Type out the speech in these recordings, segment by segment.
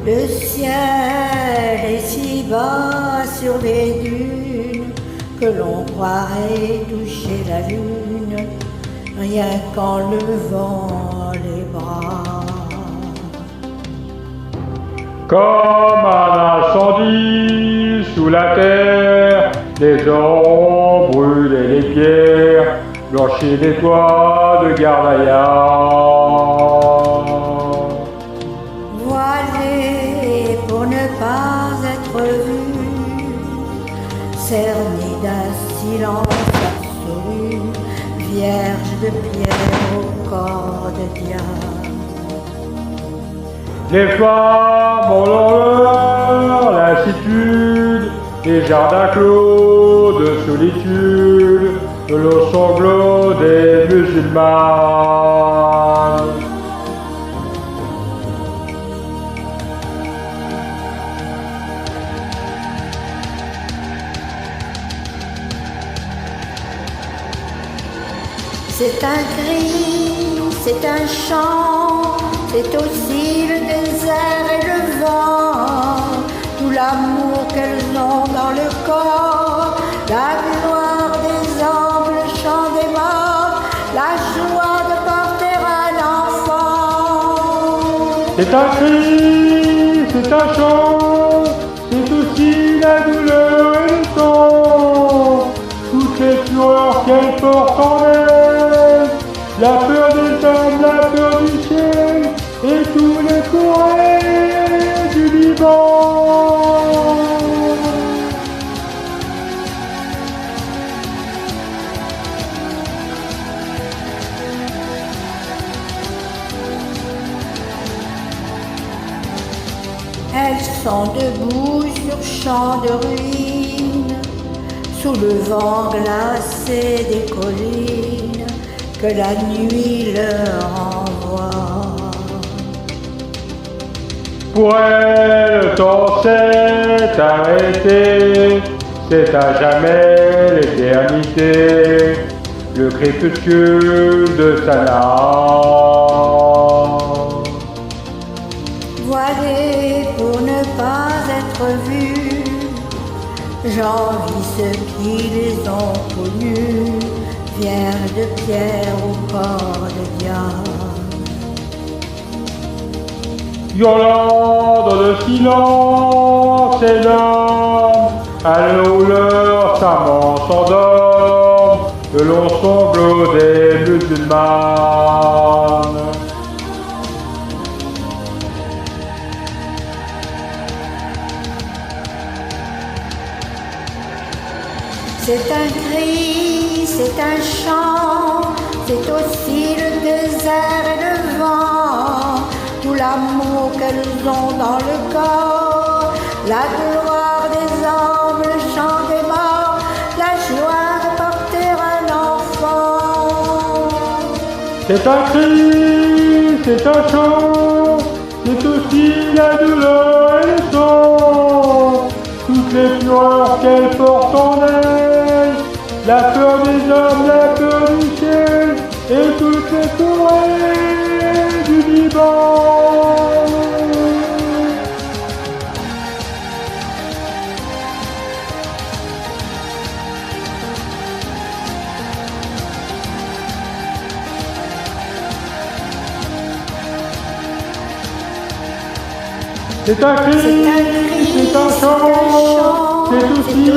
Le ciel est si bas sur les dunes que l'on croirait toucher la lune, rien qu'en levant les bras. Comme un incendie sous la terre, les orons brûlaient les pierres, blanchis les toits de Gardaïa. Voilée pour ne pas être vue, cernée d'un silence absolu, vierge de pierre au corps de diable. Les femmes ont leur lassitude, les jardins clos de solitude, de l'eau sanglot des musulmanes. C'est un cri, c'est un chant, c'est aussi le désert et le vent, tout l'amour qu'elles ont dans le corps, la gloire des hommes, le chant des morts, la joie de porter un enfant. C'est un cri, c'est un chant, c'est aussi la douleur et le sang, toutes les fureurs qu'elles portent en elles, la peur des hommes, la peur du ciel, et tous les courriers du Liban. Elles sont debout sur champs de ruines, sous le vent glacé des collines que la nuit leur envoie. Pour elle, le temps s'est arrêté, c'est à jamais l'éternité, le crépuscule de Sanaa. Voilée pour ne pas être vue, j'envie ceux qui les ont connus, vierges de pierre au corps de diable. Yolande dans le silence énorme, à l'heure où leur serment s'endorme, le long sanglot des musulmanes. C'est un cri, c'est un chant, c'est aussi le désert et le vent, tout l'amour qu'elles ont dans le corps, la gloire des hommes, le chant des morts, la joie de porter un enfant. C'est un cri, c'est un chant, c'est aussi la douleur et le sang, toutes les fureurs qu'elles portent en elles, la peur des hommes, la peur du ciel, et toutes les forêts du Liban. C'est un cri, c'est un chant, c'est aussi le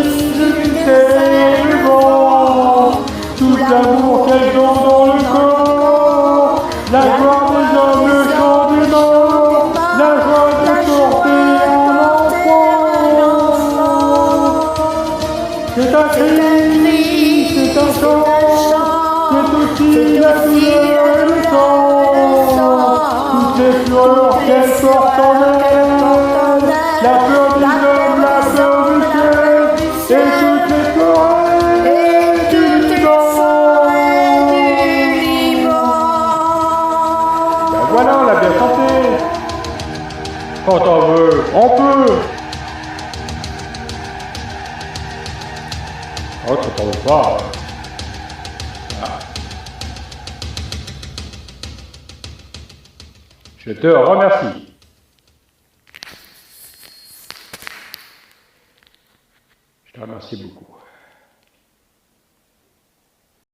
mystère du vent, tout l'amour qu'elles ont dans le corps, la gloire des hommes, le chant des morts, la joie de porter un enfant. C'est un cri, c'est un chant, c'est aussi la douleur et le sang, toutes les fleurs qu'elles portent en elles. La peur des hommes, la peur du ciel, et toutes les forêts du Liban. Ben voilà, on l'a bien chanté. Quand on veut, on peut. Oh, quand on veut pas. Ah. Je te remercie. Je te remercie beaucoup.